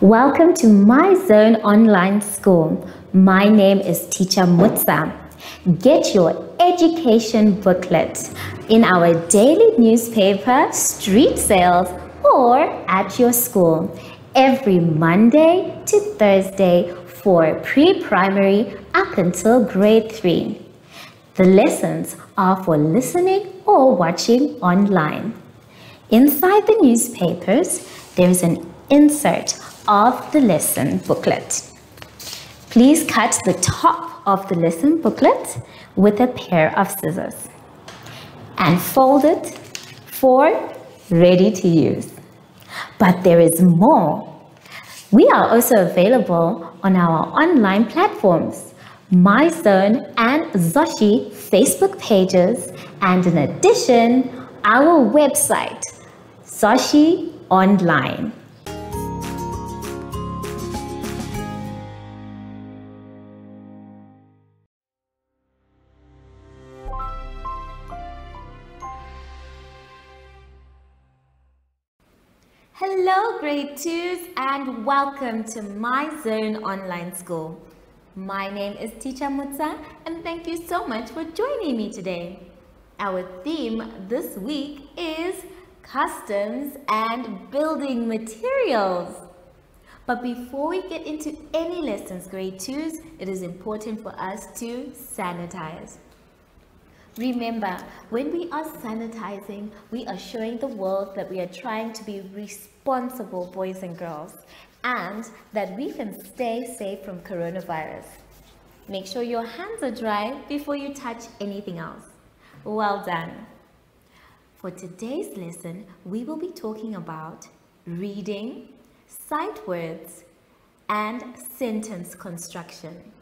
Welcome to My Zone Online School. My name is Teacher Mutsa. Get your education booklet in our daily newspaper, street sales, or at your school every Monday to Thursday for pre-primary up until grade 3. The lessons are for listening or watching online. Inside the newspapers, there is an insert of the lesson booklet. Please cut the top of the lesson booklet with a pair of scissors and fold it for ready to use. But there is more. We are also available on our online platforms, MyZone and Zoshi Facebook pages, and in addition, our website, Zoshi Online. Hello grade 2s and welcome to My Zone Online School. My name is Teacher Mutsa and thank you so much for joining me today. Our theme this week is customs and building materials. But before we get into any lessons, grade 2s, it is important for us to sanitize. Remember, when we are sanitizing, we are showing the world that we are trying to be responsible boys and girls and that we can stay safe from coronavirus. Make sure your hands are dry before you touch anything else. Well done. For today's lesson, we will be talking about reading, sight words, and sentence construction.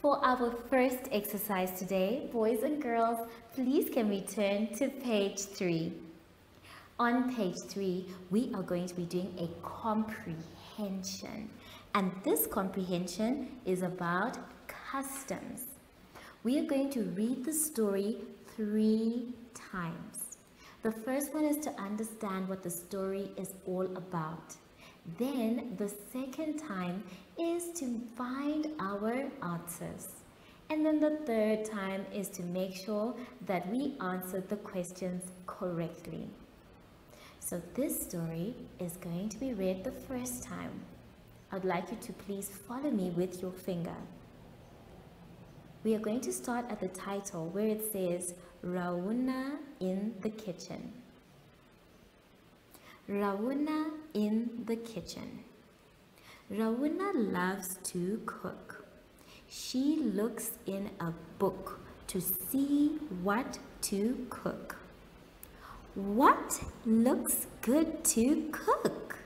For our first exercise today, boys and girls, please can we turn to page 3. On page 3, we are going to be doing a comprehension. And this comprehension is about customs. We are going to read the story 3 times. The first one is to understand what the story is all about. Then the second time is to find our answers. And then the third time is to make sure that we answered the questions correctly. So this story is going to be read the first time. I'd like you to please follow me with your finger. We are going to start at the title where it says Rauna in the kitchen. Rauna in the kitchen. Rauna loves to cook. She looks in a book to see what to cook. What looks good to cook?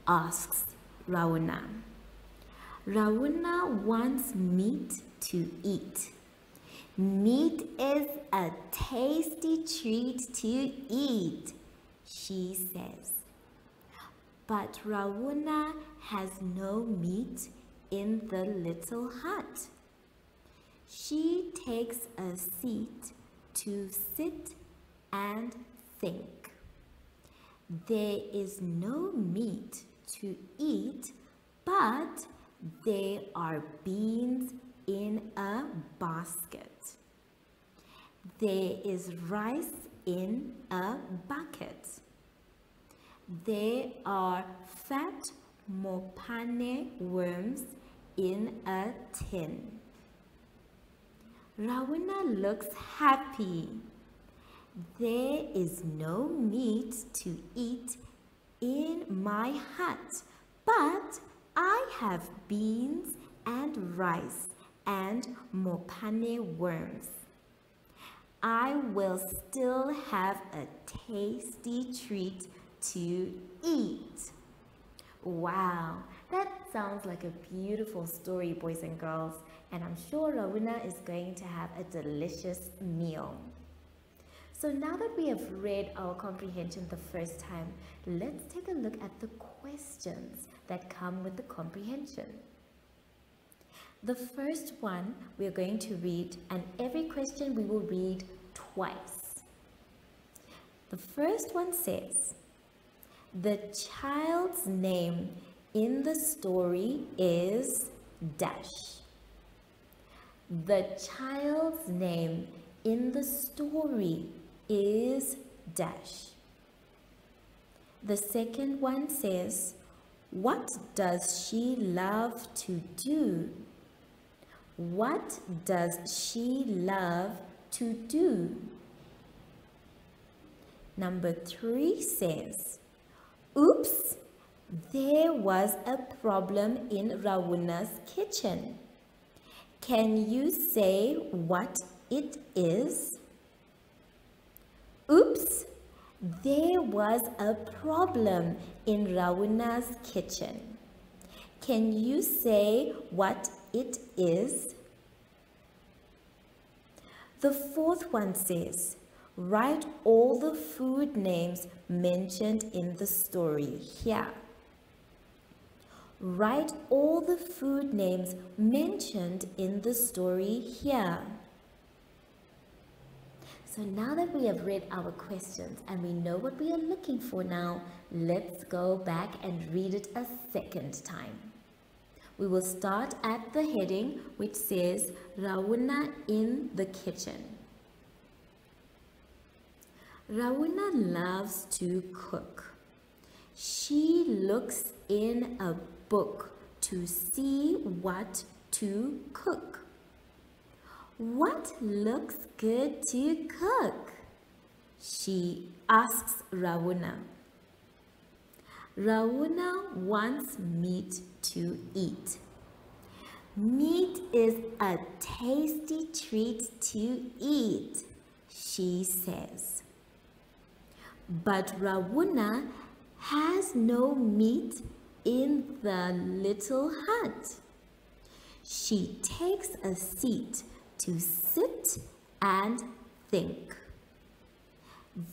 Asks Rauna. Rauna wants meat to eat. Meat is a tasty treat to eat, she says. But Rauna has no meat in the little hut. She takes a seat to sit and think. There is no meat to eat, but there are beans in a basket. There is rice in a bucket. There are fat mopane worms in a tin. Rauna looks happy. There is no meat to eat in my hut, but I have beans and rice and mopane worms. I will still have a tasty treat to eat. Wow, that sounds like a beautiful story, boys and girls, and I'm sure Rauna is going to have a delicious meal. So now that we have read our comprehension the first time, let's take a look at the questions that come with the comprehension. The first one we're going to read, and every question we will read twice. The first one says, the child's name in the story is dash. The child's name in the story is dash. The second one says, what does she love to do? What does she love to do? Number 3 says, oops, there was a problem in Rawuna's kitchen. Can you say what it is? Oops, there was a problem in Rawuna's kitchen. Can you say what it is? The fourth one says, write all the food names mentioned in the story here. Write all the food names mentioned in the story here. So now that we have read our questions and we know what we are looking for now, let's go back and read it a second time. We will start at the heading which says Rawuna in the kitchen. Rawuna loves to cook. She looks in a book to see what to cook. What looks good to cook? She asks Rawuna. Rawuna wants meat to eat. Meat is a tasty treat to eat, she says. But Rawuna has no meat in the little hut. She takes a seat to sit and think.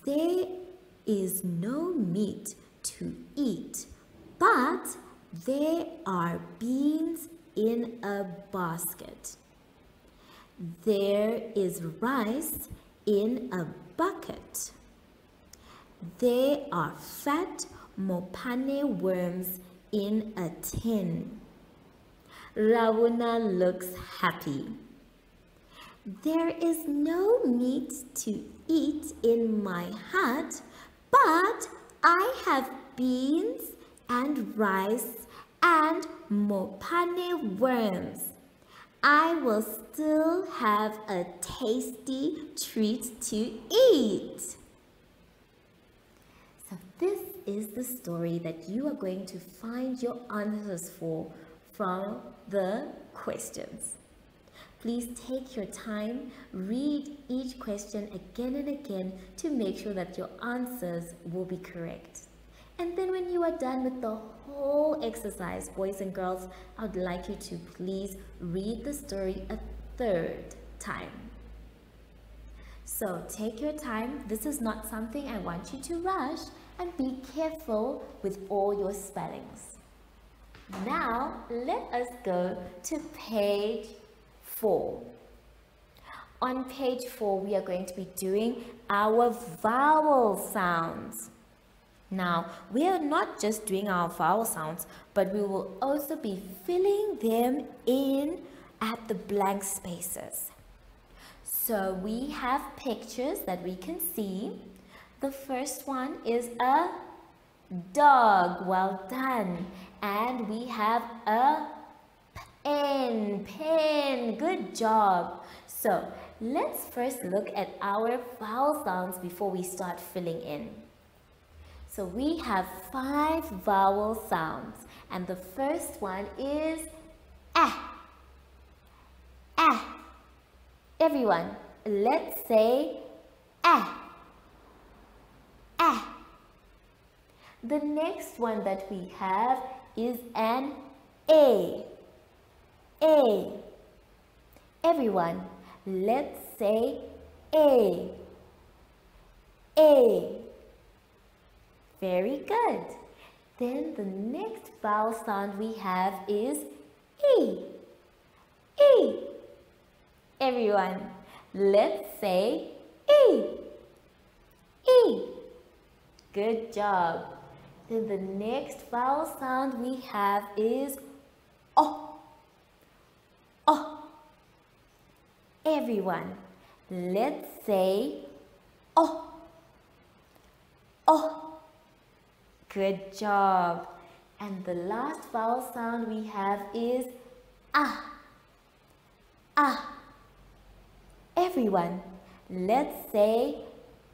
There is no meat to eat, but there are beans in a basket. There is rice in a bucket. There are fat mopane worms in a tin. Rawuna looks happy. There is no meat to eat in my hut, but I have beans and rice and mopane worms. I will still have a tasty treat to eat. So this is the story that you are going to find your answers for from the questions. Please take your time, read each question again and again to make sure that your answers will be correct. And then when you are done with the whole exercise, boys and girls, I would like you to please read the story a third time. So take your time. This is not something I want you to rush, and be careful with all your spellings. Now, let us go to page 4. On page 4, we are going to be doing our vowel sounds. Now, we are not just doing our vowel sounds, but we will also be filling them in at the blank spaces. So we have pictures that we can see. The first one is a dog. Well done. And we have a pen. Good job. So let's first look at our vowel sounds before we start filling in. So we have 5 vowel sounds, and the first one is ah. Ah. Everyone, let's say ah. Ah. The next one that we have is an A. A. Everyone, let's say A. A. Very good. Then the next vowel sound we have is E. E. Everyone, let's say E. E. Good job. Then the next vowel sound we have is O. O. Everyone, let's say O. O. Good job. And the last vowel sound we have is A. A. Everyone, let's say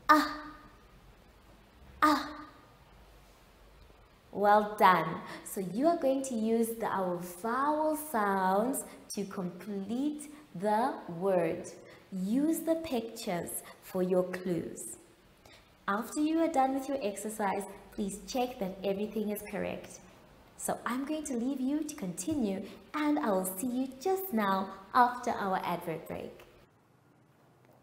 A. A. Well done. So you are going to use our vowel sounds to complete the word. Use the pictures for your clues. After you are done with your exercise, please check that everything is correct. So I'm going to leave you to continue, and I will see you just now after our advert break.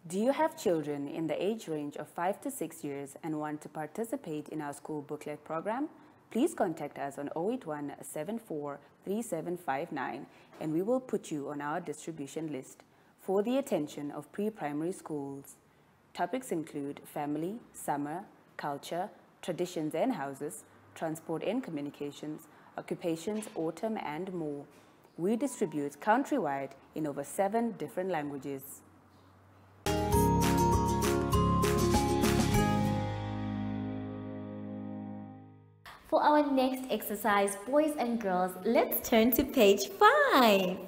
Do you have children in the age range of 5 to 6 years and want to participate in our school booklet program? Please contact us on 081 74 3759 and we will put you on our distribution list for the attention of pre-primary schools. Topics include family, summer, culture, traditions and houses, transport and communications, occupations, autumn and more. We distribute countrywide in over 7 different languages. For our next exercise, boys and girls, let's turn to page 5.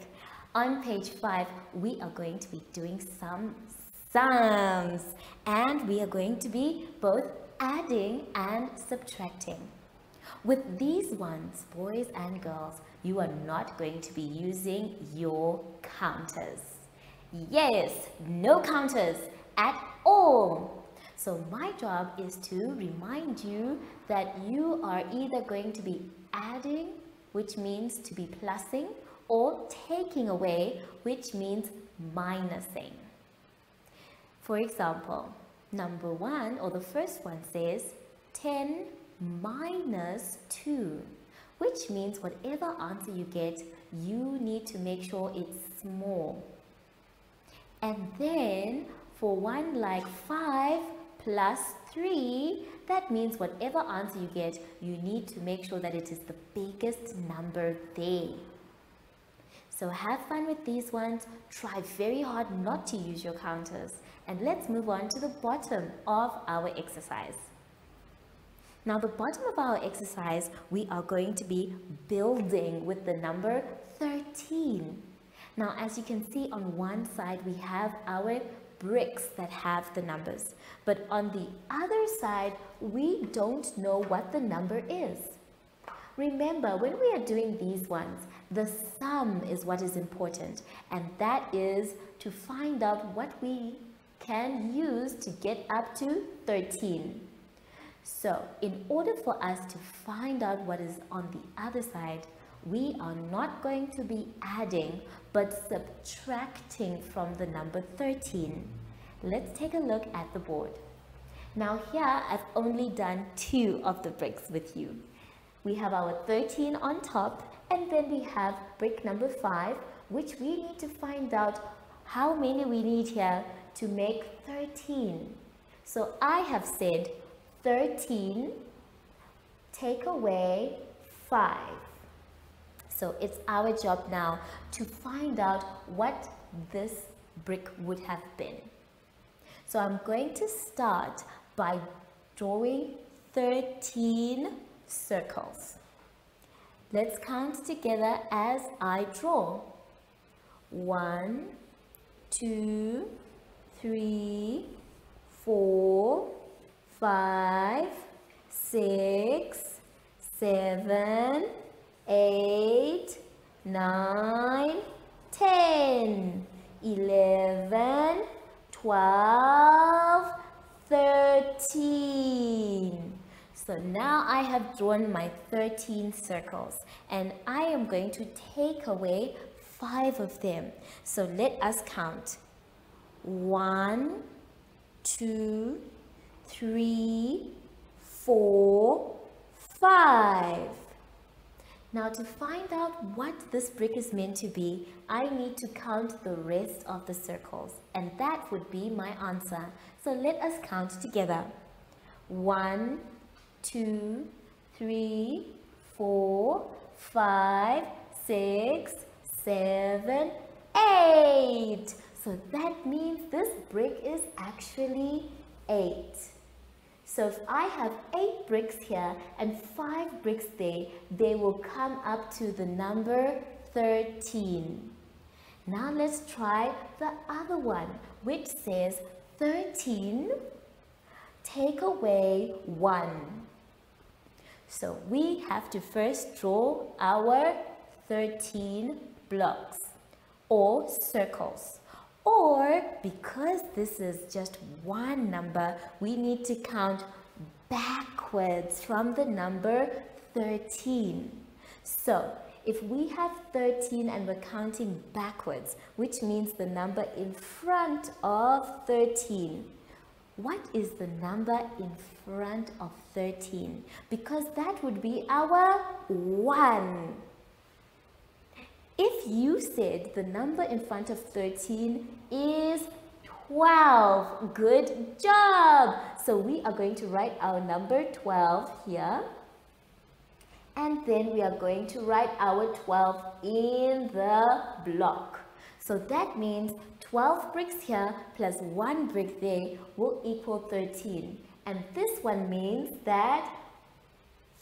On page 5, we are going to be doing some sums, and we are going to be both adding and subtracting. With these ones, boys and girls, you are not going to be using your counters. Yes, no counters at all. So my job is to remind you that you are either going to be adding, which means to be plussing, or taking away, which means minusing. For example, number 1 or the first one says 10 minus 2, which means whatever answer you get, you need to make sure it's small. And then for one like 5 plus 3, that means whatever answer you get, you need to make sure that it is the biggest number there. So have fun with these ones, try very hard not to use your counters, and let's move on to the bottom of our exercise. Now the bottom of our exercise, we are going to be building with the number 13. Now as you can see, on one side we have our bricks that have the numbers, but on the other side we don't know what the number is. Remember, when we are doing these ones, the sum is what is important, and that is to find out what we can use to get up to 13. So in order for us to find out what is on the other side, we are not going to be adding but subtracting from the number 13. Let's take a look at the board. Now here I've only done 2 of the bricks with you. We have our 13 on top, and then we have brick number 5, which we need to find out how many we need here to make 13. So I have said 13 take away 5. So it's our job now to find out what this brick would have been. So I'm going to start by drawing 13 circles. Let's count together as I draw. 1, 2, 3, 4, 5, 6, 7, 8, 9, 10, 11, 12, 13. So now I have drawn my 13 circles, and I am going to take away 5 of them. So let us count. 1, 2, 3, 4, 5. Now to find out what this brick is meant to be, I need to count the rest of the circles, and that would be my answer. So let us count together. 1, 2, 3, 4, 5, 6, 7, 8. So that means this brick is actually 8. So if I have 8 bricks here and 5 bricks there, they will come up to the number 13. Now let's try the other one, which says 13, take away 1. So we have to first draw our 13 blocks or circles. Or because this is just one number, we need to count backwards from the number 13. So if we have 13 and we're counting backwards, which means the number in front of 13, what is the number in front of 13? Because that would be our 1. If you said the number in front of 13 is 12, good job. So we are going to write our number 12 here. And then we are going to write our 12 in the block. So that means 12 bricks here plus 1 brick there will equal 13. And this one means that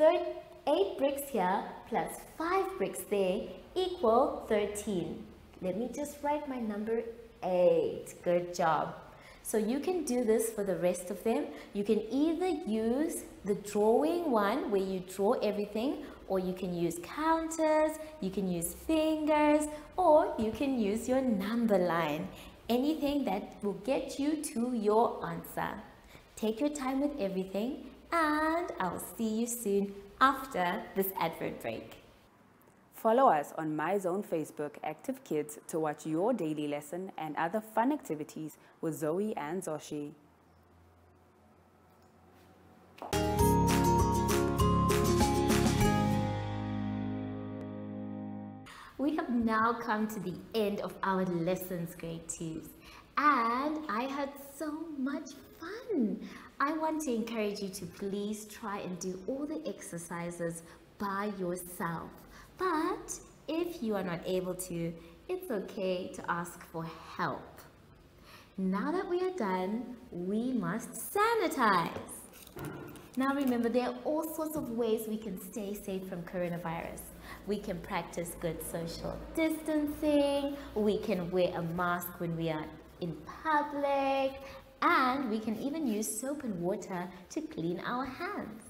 8 bricks here plus 5 bricks there equal 13. Let me just write my number 8. Good job. So you can do this for the rest of them. You can either use the drawing one where you draw everything, or you can use counters, you can use fingers, or you can use your number line. Anything that will get you to your answer. Take your time with everything, and I'll see you soon after this advert break. Follow us on MyZone Facebook Active Kids to watch your daily lesson and other fun activities with Zoe and Zoshi. We have now come to the end of our lessons, grade 2s, and I had so much fun. I want to encourage you to please try and do all the exercises by yourself. But if you are not able to, it's okay to ask for help. Now that we are done, we must sanitize. Now remember, there are all sorts of ways we can stay safe from coronavirus. We can practice good social distancing, we can wear a mask when we are in public, and we can even use soap and water to clean our hands.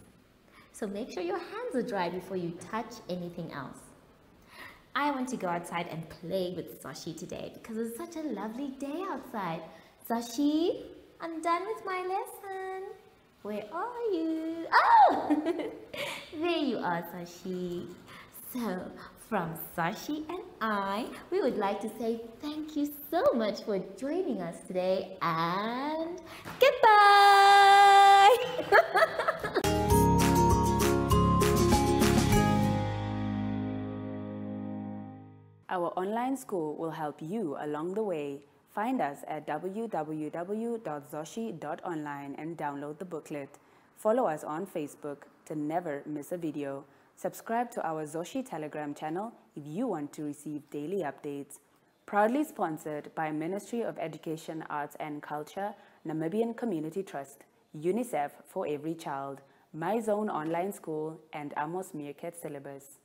So make sure your hands are dry before you touch anything else. I want to go outside and play with Zoshi today because it's such a lovely day outside. Zoshi, I'm done with my lesson. Where are you? Oh, there you are, Zoshi. So, from Zoshi and I, we would like to say thank you so much for joining us today, and goodbye! Our online school will help you along the way. Find us at www.zoshi.online and download the booklet. Follow us on Facebook to never miss a video. Subscribe to our Zoshi Telegram channel if you want to receive daily updates. Proudly sponsored by Ministry of Education, Arts and Culture, Namibian Community Trust, UNICEF for Every Child, MyZone Online School, and Amos Meerkat Syllabus.